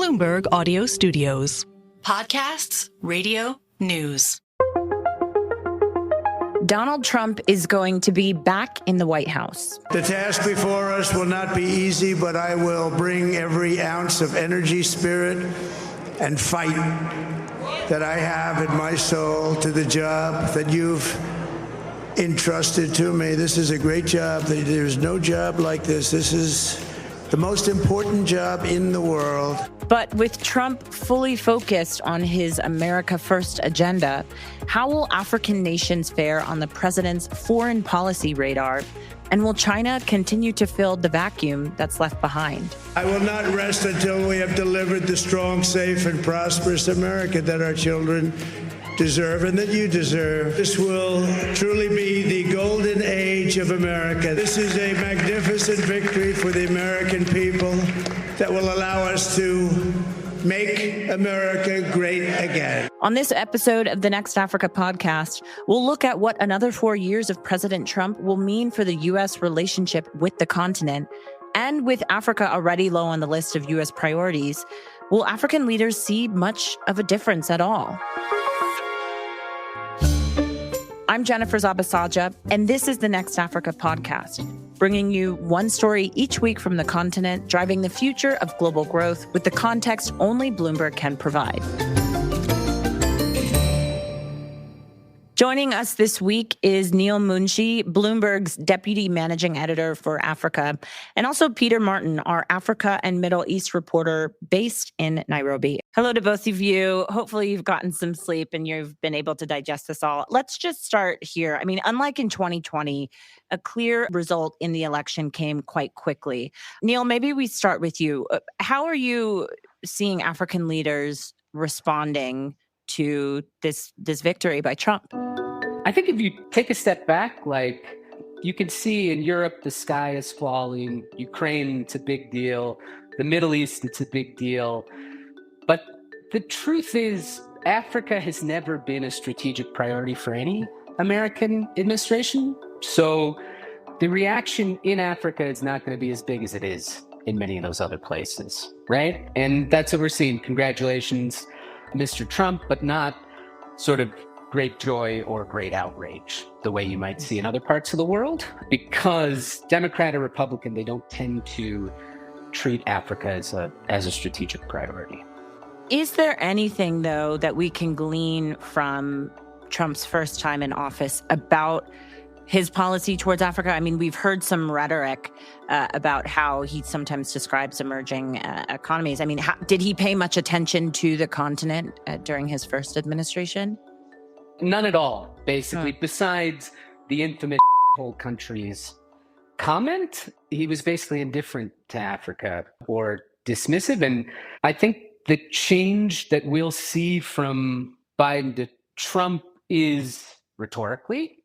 Bloomberg Audio Studios. Podcasts, radio, news. Donald Trump is going to be back in the White House. The task before us will not be easy, but I will bring every ounce of energy, spirit, and fight that I have in my soul to the job that you've entrusted to me. This is a great job. There's no job like this. This is the most important job in the world. But with Trump fully focused on his America First agenda, how will African nations fare on the president's foreign policy radar? And will China continue to fill the vacuum that's left behind? I will not rest until we have delivered the strong, safe, and prosperous America that our children deserve and that you deserve. This will truly be the golden age of America. This is a magnificent victory for the American people that will allow us to make America great again. On this episode of the Next Africa podcast, we'll look at what another 4 years of President Trump will mean for the U.S. relationship with the continent. And with Africa already low on the list of U.S. priorities, will African leaders see much of a difference at all? I'm Jennifer Zabasajja, and this is the Next Africa podcast, bringing you one story each week from the continent, driving the future of global growth with the context only Bloomberg can provide. Joining us this week is Neil Munshi, Bloomberg's deputy managing editor for Africa, and also Peter Martin, our Africa and Middle East reporter based in Nairobi. Hello to both of you. Hopefully you've gotten some sleep and you've been able to digest this all. Let's just start here. I mean, unlike in 2020, a clear result in the election came quite quickly. Neil, maybe we start with you. How are you seeing African leaders responding to this victory by Trump? I think if you take a step back, you can see in Europe, the sky is falling. Ukraine, it's a big deal. The Middle East, it's a big deal. But the truth is, Africa has never been a strategic priority for any American administration. So the reaction in Africa is not going to be as big as it is in many of those other places, right? And that's what we're seeing. Congratulations, Mr. Trump, but not sort of great joy or great outrage the way you might see in other parts of the world, because Democrat or Republican, they don't tend to treat Africa as a strategic priority. Is there anything, though, that we can glean from Trump's first time in office about his policy towards Africa? I mean, we've heard some rhetoric about how he sometimes describes emerging economies. I mean, did he pay much attention to the continent during his first administration? None at all, basically. Besides the infamous whole countries comment, he was basically indifferent to Africa or dismissive. And I think the change that we'll see from Biden to Trump is rhetorically,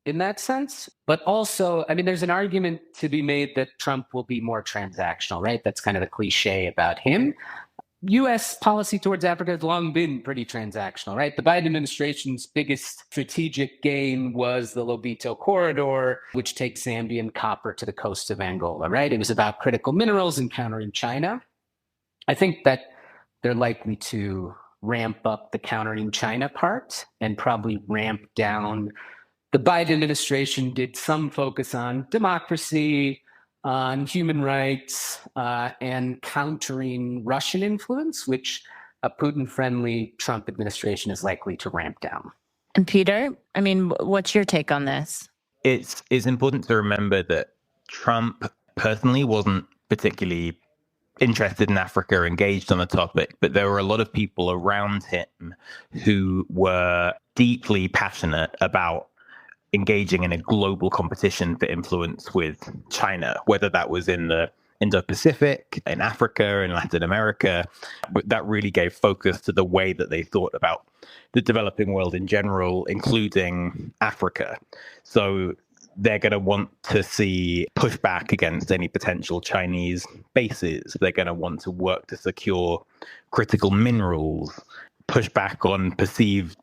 in that sense. But also, I mean, there's an argument to be made that Trump will be more transactional, right? That's kind of the cliche about him. U.S. policy towards Africa has long been pretty transactional, right? The Biden administration's biggest strategic gain was the Lobito Corridor, which takes Zambian copper to the coast of Angola, right? It was about critical minerals and countering China. I think that they're likely to ramp up the countering China part and probably ramp down. The Biden administration did some focus on democracy, on human rights, and countering Russian influence, which a Putin-friendly Trump administration is likely to ramp down. And Peter, I mean, what's your take on this? It's important to remember that Trump personally wasn't particularly interested in Africa or engaged on the topic, but there were a lot of people around him who were deeply passionate about engaging in a global competition for influence with China, whether that was in the Indo-Pacific, in Africa, in Latin America. But that really gave focus to the way that they thought about the developing world in general, including Africa. So they're going to want to see pushback against any potential Chinese bases. They're going to want to work to secure critical minerals, push back on perceived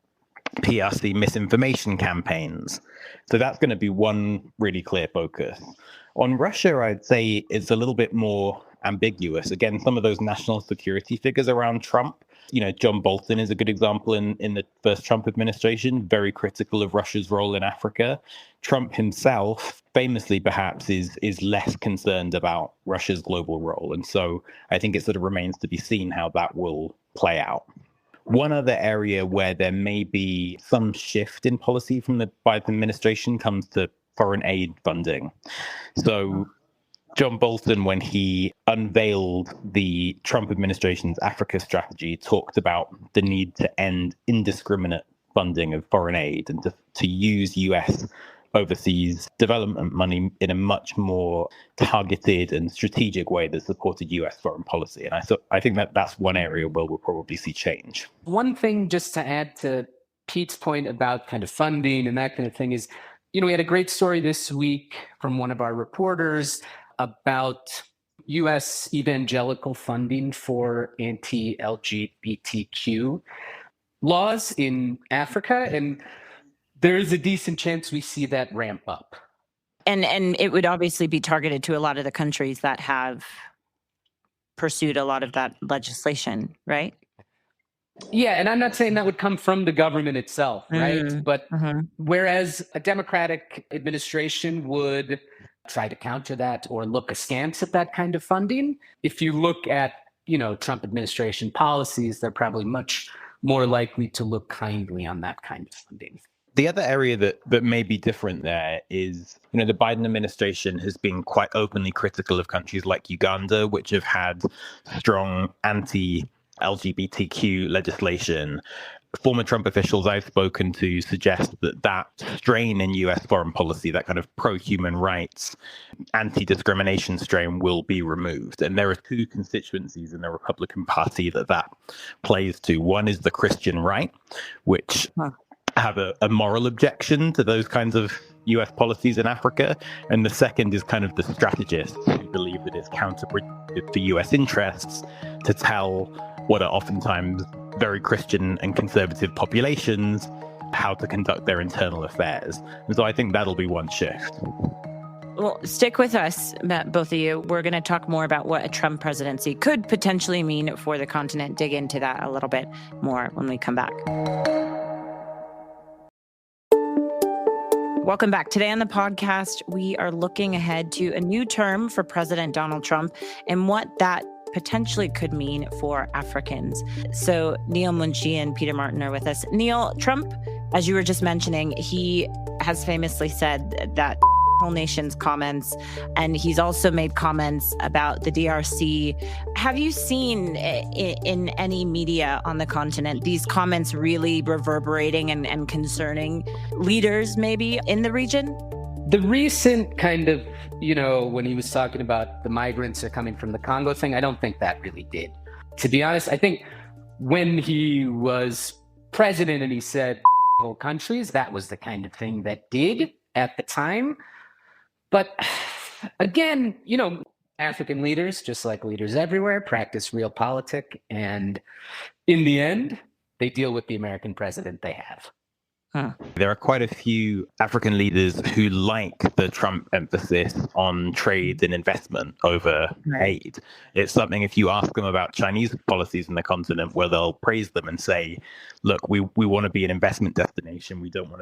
PRC misinformation campaigns. So that's going to be one really clear focus. On Russia, I'd say it's a little bit more ambiguous. Again, some of those national security figures around Trump, John Bolton is a good example in the first Trump administration, very critical of Russia's role in Africa. Trump himself, famously perhaps, is less concerned about Russia's global role. And so I think it sort of remains to be seen how that will play out. One other area where there may be some shift in policy from the Biden administration comes to foreign aid funding. So John Bolton, when he unveiled the Trump administration's Africa strategy, talked about the need to end indiscriminate funding of foreign aid and to use US overseas development money in a much more targeted and strategic way that supported US foreign policy. And I think that's one area where we'll probably see change. One thing just to add to Pete's point about kind of funding and that kind of thing is, we had a great story this week from one of our reporters about US evangelical funding for anti-LGBTQ laws in Africa. And there is a decent chance we see that ramp up. And it would obviously be targeted to a lot of the countries that have pursued a lot of that legislation, right? Yeah, and I'm not saying that would come from the government itself, right? But whereas a Democratic administration would try to counter that or look askance at that kind of funding, if you look at, Trump administration policies, they're probably much more likely to look kindly on that kind of funding. The other area that may be different there is, the Biden administration has been quite openly critical of countries like Uganda, which have had strong anti-LGBTQ legislation. Former Trump officials I've spoken to suggest that strain in US foreign policy, that kind of pro-human rights, anti-discrimination strain, will be removed. And there are two constituencies in the Republican Party that plays to. One is the Christian right, which have a moral objection to those kinds of US policies in Africa. And the second is kind of the strategists who believe that it's counterproductive to US interests to tell what are oftentimes very Christian and conservative populations how to conduct their internal affairs. And so I think that'll be one shift. Well, stick with us, both of you. We're going to talk more about what a Trump presidency could potentially mean for the continent. Dig into that a little bit more when we come back. Welcome back. Today on the podcast, we are looking ahead to a new term for President Donald Trump and what that potentially could mean for Africans. So Neil Munshi and Peter Martin are with us. Neil, Trump, as you were just mentioning, he has famously said that whole nation's comments, and he's also made comments about the DRC. Have you seen in any media on the continent these comments really reverberating and concerning leaders maybe in the region? The recent kind of, when he was talking about the migrants are coming from the Congo thing, I don't think that really did. To be honest, I think when he was president and he said whole countries, that was the kind of thing that did at the time. But again, African leaders, just like leaders everywhere, practice realpolitik. And in the end, they deal with the American president they have. There are quite a few African leaders who like the Trump emphasis on trade and investment over aid. It's something, if you ask them about Chinese policies in the continent, where they'll praise them and say, look, we want to be an investment destination. We don't want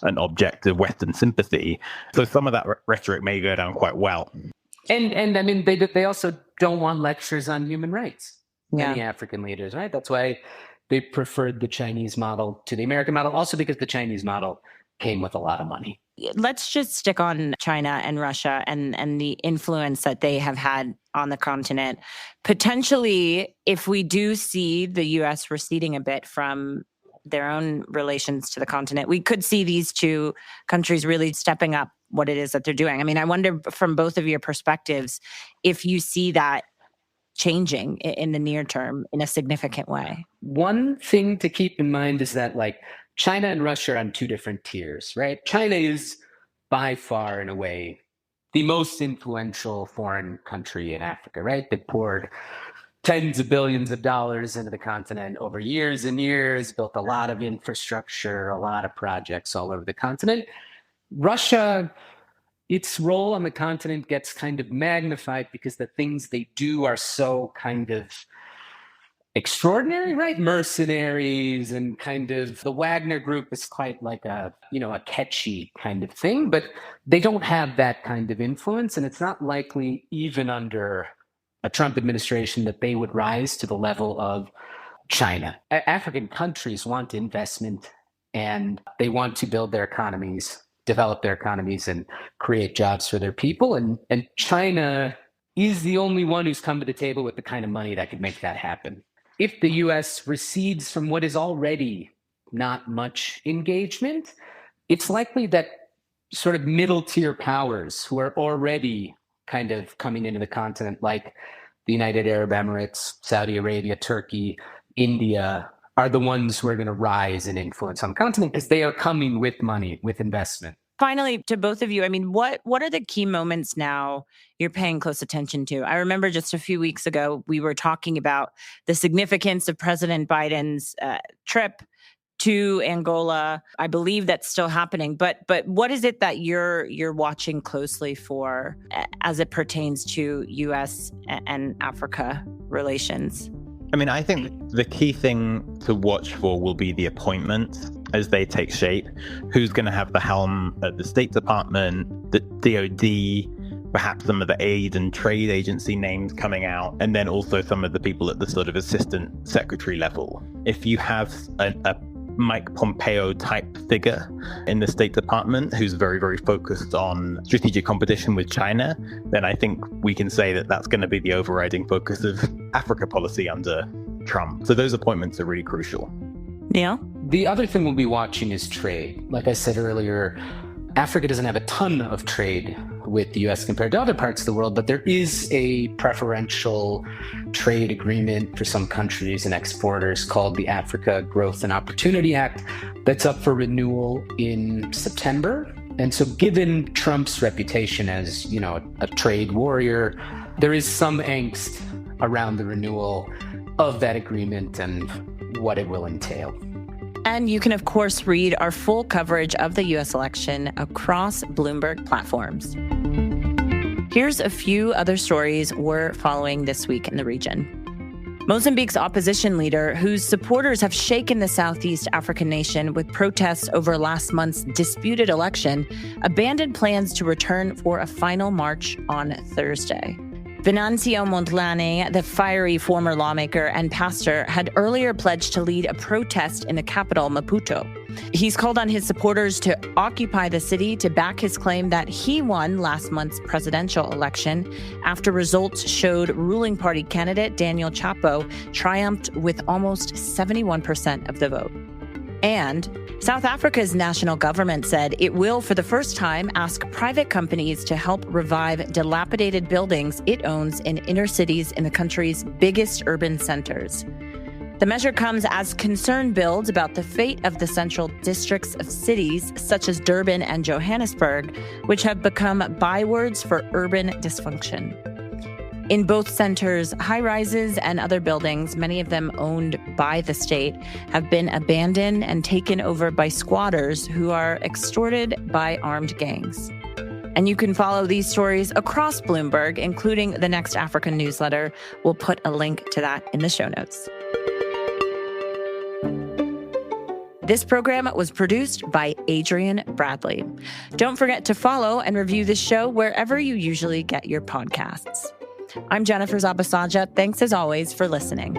an object of Western sympathy. So some of that rhetoric may go down quite well. And I mean, they also don't want lectures on human rights. Many African leaders, right? That's why they preferred the Chinese model to the American model, also because the Chinese model came with a lot of money. Let's just stick on China and Russia and the influence that they have had on the continent. Potentially, if we do see the U.S. receding a bit from their own relations to the continent, we could see these two countries really stepping up what it is that they're doing. I mean, I wonder from both of your perspectives if you see that changing in the near term in a significant way. One thing to keep in mind is that China and Russia are on two different tiers, right? China is by far, in a way, the most influential foreign country in Africa, right? They poured tens of billions of dollars into the continent over years and years, built a lot of infrastructure, a lot of projects all over the continent. Russia its role on the continent gets kind of magnified because the things they do are so kind of extraordinary, right? Mercenaries and kind of the Wagner Group is quite like a catchy kind of thing, but they don't have that kind of influence. And it's not likely even under a Trump administration that they would rise to the level of China. African countries want investment and they want to build their economies, develop their economies and create jobs for their people. And China is the only one who's come to the table with the kind of money that could make that happen. If the US recedes from what is already not much engagement, it's likely that sort of middle tier powers who are already kind of coming into the continent, like the United Arab Emirates, Saudi Arabia, Turkey, India, are the ones who are going to rise in influence on the continent because they are coming with money, with investment. Finally, to both of you, I mean, what are the key moments now you're paying close attention to? I remember just a few weeks ago, we were talking about the significance of President Biden's trip to Angola. I believe that's still happening. But what is it that you're watching closely for as it pertains to U.S. and Africa relations? I mean, I think the key thing to watch for will be the appointments as they take shape. Who's going to have the helm at the State Department, the DOD, perhaps some of the aid and trade agency names coming out, and then also some of the people at the sort of assistant secretary level. If you have a Mike Pompeo type figure in the State Department who's very, very focused on strategic competition with China, then I think we can say that that's going to be the overriding focus of Africa policy under Trump. So those appointments are really crucial. Neil? The other thing we'll be watching is trade. Like I said earlier, Africa doesn't have a ton of trade with the US compared to other parts of the world, but there is a preferential trade agreement for some countries and exporters called the Africa Growth and Opportunity Act that's up for renewal in September. And so given Trump's reputation as, a trade warrior, there is some angst around the renewal of that agreement and what it will entail. And you can, of course, read our full coverage of the U.S. election across Bloomberg platforms. Here's a few other stories we're following this week in the region. Mozambique's opposition leader, whose supporters have shaken the Southeast African nation with protests over last month's disputed election, abandoned plans to return for a final march on Thursday. Venancio Mondlane, the fiery former lawmaker and pastor, had earlier pledged to lead a protest in the capital, Maputo. He's called on his supporters to occupy the city to back his claim that he won last month's presidential election after results showed ruling party candidate Daniel Chapo triumphed with almost 71% of the vote. And South Africa's national government said it will, for the first time, ask private companies to help revive dilapidated buildings it owns in inner cities in the country's biggest urban centers. The measure comes as concern builds about the fate of the central districts of cities such as Durban and Johannesburg, which have become bywords for urban dysfunction. In both centers, high-rises and other buildings, many of them owned by the state, have been abandoned and taken over by squatters who are extorted by armed gangs. And you can follow these stories across Bloomberg, including the Next African newsletter. We'll put a link to that in the show notes. This program was produced by Adrian Bradley. Don't forget to follow and review the show wherever you usually get your podcasts. I'm Jennifer Zabasajja. Thanks as always for listening.